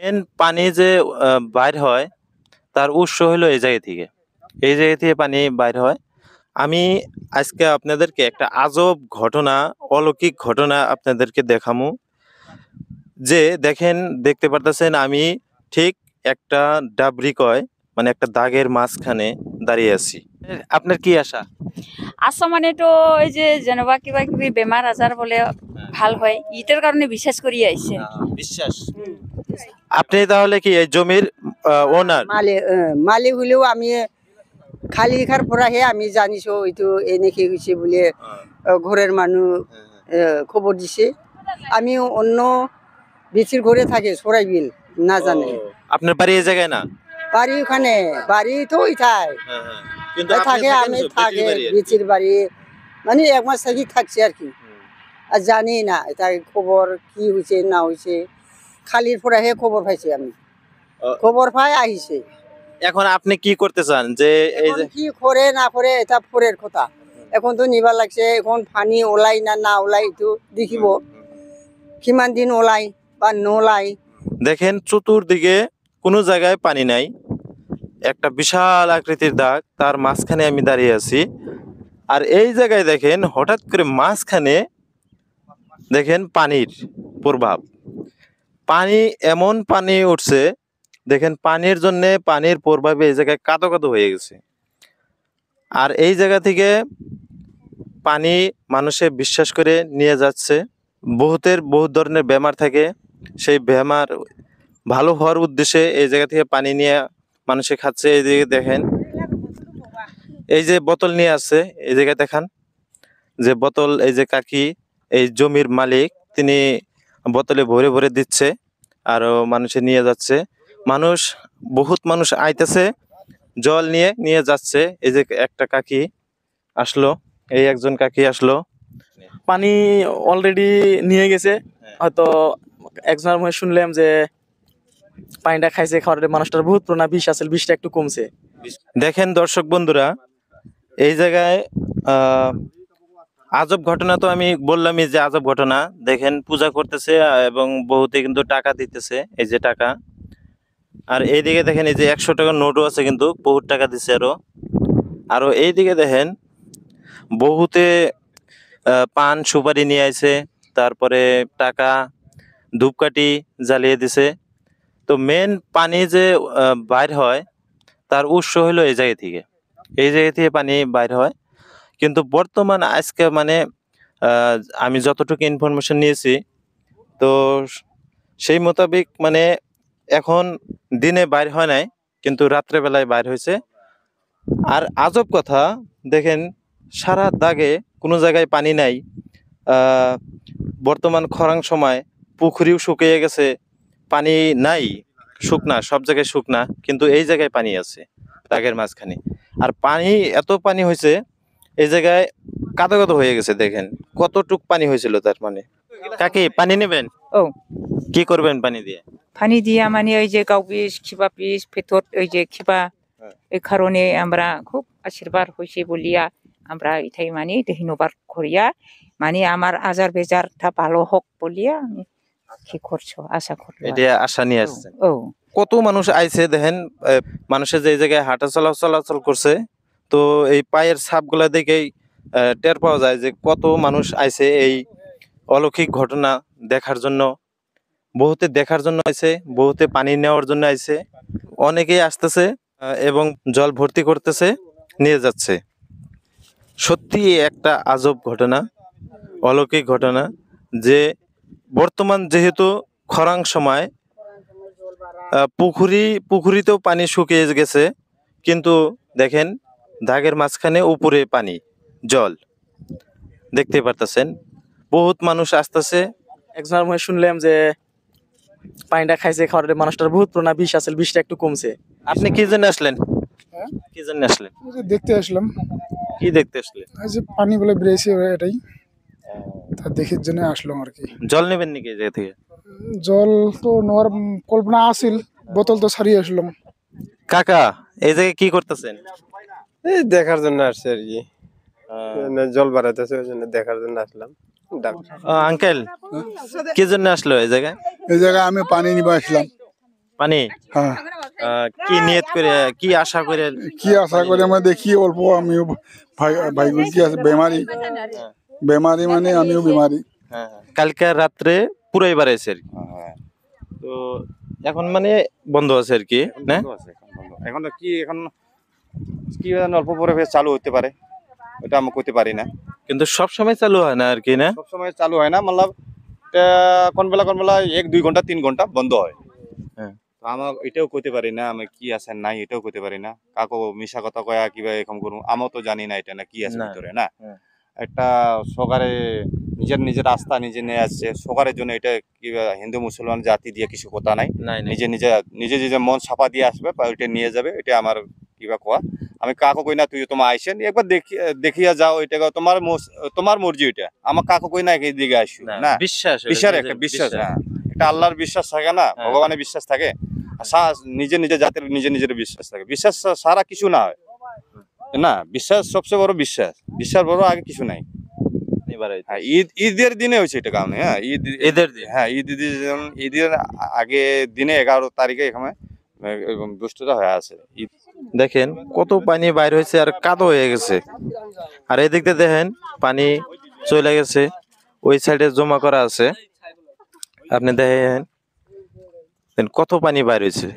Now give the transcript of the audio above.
Main পানি যে বাইর হয় তার উৎস হলো এই জায়গা থেকে। এই জায়গা থেকে পানি বাইর হয়। আমি আজকে আপনাদেরকে একটা আজব ঘটনা, অলৌকিক ঘটনা আপনাদেরকে দেখামু। যে দেখেন, দেখতে পারতেছেন আমি ঠিক একটা ডাবরি কয় মানে একটা দাগের মাঝখানে দাঁড়িয়ে আছি। আপনার কি আশা? আশা মানে তো এই যে যেনবা কিবা কিবি বেমার আজার বলে ভাল হয়, ইটার কারণে বিশ্বাস করি আইছে। বিশ্বাস। আপনি তাহলে কি এই জমির ওনার? মালিক হলেও আমি খালি খার পরাহে আমি জানিছো এইটো এনেকে হয়েছে বলে ঘরের মানুষ খবর দিছে। আমি অন্য বেচির ঘরে থাকে সরাইবিল না জানে। আপনার বাড়ি এই জায়গায় না? বাড়ি ওখানে, বাড়ি তো ওইটাই কিন্তু থাকে। আমি থাকে বেচির বাড়ি, মানে এক মাস থাকি থাকছি আর কি। আর জানি না এটা খবর কি হয়েছে না হয়েছে, খালির পরাহে খবর পাইছি আমি। খবর পাই আহিছে। এখন আপনি কি করতে চান? যে এই যে কি করে না করে এটা পরের কথা। এখন তো নিবার লাগছে, এখন পানি ওলাই না না ওলাই তো দেখিব কিমান দিন ওলাই বা নোলাই। দেখেন চতুর্দিকে কোনো জায়গায় পানি নাই, একটা বিশাল আকৃতির দাগ, তার মাঝখানে আমি দাঁড়িয়ে আছি। আর এই জায়গায় দেখেন হঠাৎ করে মাঝখানে দেখেন পানির প্রভাব, পানি এমন পানি উঠছে, দেখেন পানির জন্য পানির প্রভাবে এই জায়গায় কাদো কাদো হয়ে গেছে। আর এই জায়গা থেকে পানি মানুষে বিশ্বাস করে নিয়ে যাচ্ছে। বহুত ধরনের বেমার থাকে, সেই বেমার ভালো হওয়ার উদ্দেশ্যে এই জায়গা থেকে পানি নিয়ে মানুষে খাচ্ছে। এই দিকে দেখেন, এই যে বোতল নিয়ে আসছে, এই জায়গায় দেখান যে বোতল, এই যে কাকি এই জমির মালিক, তিনি বোতলে ভরে ভরে দিচ্ছে আর মানুষে নিয়ে যাচ্ছে। বহুত মানুষ আইতেছে, জল নিয়ে নিয়ে যাচ্ছে। এই যে একটা কাকি আসলো, এই একজন কাকি আসলো, পানি অলরেডি নিয়ে গেছে। হয়তো একজনের মুখে শুনলাম যে পানিটা খাইছে, খাওয়ার মানুষটার বহুত পুরোনা বিষ আছে, বিষটা একটু কমছে। দেখেন দর্শক বন্ধুরা, এই জায়গায় আজব ঘটনা তো আমি বললামই যে আজব ঘটনা। দেখেন পূজা করতেছে এবং বহুতে কিন্তু টাকা দিতেছে, এই যে টাকা। আর এইদিকে দেখেন এই যে 100 টাকার নোটও আছে, কিন্তু বহুত টাকা দিচ্ছে আরো এইদিকে দেখেন বহুতে পান সুপারি নিয়ে আইছে, তারপরে টাকা ধূপকাঠি জ্বালিয়ে দিছে। তো মেন পানি যে বাইর হয় তার উৎস হলো এই জায়গা থেকে। এই জায়গা থেকে পানি বাইর হয়। কিন্তু বর্তমান আজকে মানে আমি যতটুকু ইনফরমেশন নিয়েছি, তো সেই মোতাবেক মানে এখন দিনে বাইর হয় নাই, কিন্তু রাত্রেবেলায় বাইর হয়েছে। আর আজব কথা দেখেন, সারা দাগে কোনো জায়গায় পানি নাই। বর্তমান খরাং সময়, পুকুরিও শুকিয়ে গেছে, পানি নাই, শুকনা, সব জায়গায় শুকনা, কিন্তু এই জায়গায় পানি আছে দাগের মাঝখানে। আর পানি এত পানি হয়েছে, এই জায়গায় কাদো কাদো হয়ে গেছে। দেখেন কতটুক পানি হয়েছিল তার মানে। কাকি পানি নেবেন? ও কি করবেন পানি দিয়ে? পানি দিয়া মানে ওই যে গাও বিষ খিবা বিষ ভেতর ওই যে খিবা, এই কারণে আমরা খুব আশীর্বাদ হয়েছে বলিয়া আমরা এটাই মানে ধন্যবাদ করিয়া মানে আমার আজার বেজারটা ভালো হোক বলিয়া আমি কি করছো আশা করলাম। এটা আশা নিয়ে আসছেন? ও কত মানুষ আইছে দেখেন, মানুষের যে জায়গায় হাঁটা চলাচল করছে, তো এই পায়ের ছাপগুলা দেখেই টের পাওয়া যায় যে কত মানুষ আইছে এই অলৌকিক ঘটনা দেখার জন্য। বহুতে দেখার জন্য আইছে, বহুতে পানি নেওয়ার জন্য আইছে, অনেকেই আসতেছে এবং জল ভর্তি করতেছে, নিয়ে যাচ্ছে। সত্যি একটা আজব ঘটনা, অলৌকিক ঘটনা। যে বর্তমান যেহেতু খরাং সময়, পুকুরিতেও পানি শুকিয়ে গেছে, কিন্তু দেখেন দাগের মাঝখানে উপরে পানি, জল দেখতে পারতেছেন। বহুত মানুষ আসতেছে। একজনের মুখে শুনলাম যে পানিটা খাইছে, খাওয়ার মানুষটার বহুত পুরোনা বিষ আছে, বিষটা একটু কমছে। আপনি কি জন্য আসলেন? কি জন্য আসলেন? দেখতে আসলাম। কি দেখতে আসলেন? এই যে পানি বলে বেরিয়েছে এটাই, তা দেখার জন্য আসলাম আর কি। জল নেবেন নাকি এই জায়গা থেকে? জল তো নেওয়ার কল্পনা আছিল, বোতল তো সারিয়ে আসলাম। কাকা এই জায়গায় কি করতেছেন? এই দেখার জন্য আসছে আর কি, জল বাড়াইতেছে ওই জন্য দেখার জন্য আসলাম। আঙ্কেল কি জন্য আসলো এই জায়গায়? এই জায়গায় আমি পানি নিবা আসলাম। পানি হ্যাঁ কি নিয়ত করে কি আশা করে কি আশা করে আমরা দেখি অল্প আমিও ভাই ভাই কি আছে বেমারি বেমারি মানে আমিও বেমারি কালকে রাত্রে পুরাই বাড়াইছে আর কি। তো এখন মানে বন্ধ আছে আর কি না এখন তো কি এখন কি জানি অল্প পরে ফের চালু হতে পারে, এটা আমি করতে পারি না। কিন্তু সব সময় চালু হয় না আর কি না সবসময় চালু হয় না, মতলব কোন বেলা 1-2 ঘন্টা 3 ঘন্টা বন্ধ হয়। হ্যাঁ। তো আমার এটাও করতে পারি না, আমি কি আছে নাই এটাও করতে পারি না। কাকো মিশা কথা কয়া কিবা এরকম করুন, আমিও তো জানি না এটা না কি আছে না। ভিতরে না। হ্যাঁ। একটা সরকারে নিজের আস্থা নিজে নিয়ে আসছে, সরকারের জন্য এটা কি হিন্দু মুসলমান জাতি দিয়ে কিছু কথা নাই। নাই নাই নিজে মন ছাপা দিয়ে আসবে বা ওইটা নিয়ে যাবে, এটা আমার কিবা কোয়া। আমি কাকো কই না তুই তোমার আইসেন একবার দেখিয়া যাও, এটা তোমার মর্জি, এটা আমার কাকো কই না দিকে আসো না। বিশ্বাস একটা বিশ্বাস, হ্যাঁ একটা আল্লাহর বিশ্বাস থাকে না, ভগবানের বিশ্বাস থাকে, নিজের জাতির নিজের বিশ্বাস থাকে। বিশ্বাস সারা কিছু না হয় না, বিশ্বাস সবচেয়ে বড় বিশ্বাস বড় আগে কিছু নাই। হ্যাঁ, ঈদের দিনে হয়েছে এটা কারণে। হ্যাঁ ঈদের দিন হ্যাঁ ঈদের আগে দিনে 11 তারিখে এখানে দুষ্টতা হয়ে আছে। দেখেন কত পানি বাইর হয়েছে আর কাদো হয়ে গেছে, আর এদিক দিয়ে দেখেন পানি চলে গেছে ওই সাইডে জমা করা আছে। আপনি দেখেন কত পানি বাইর হয়েছে।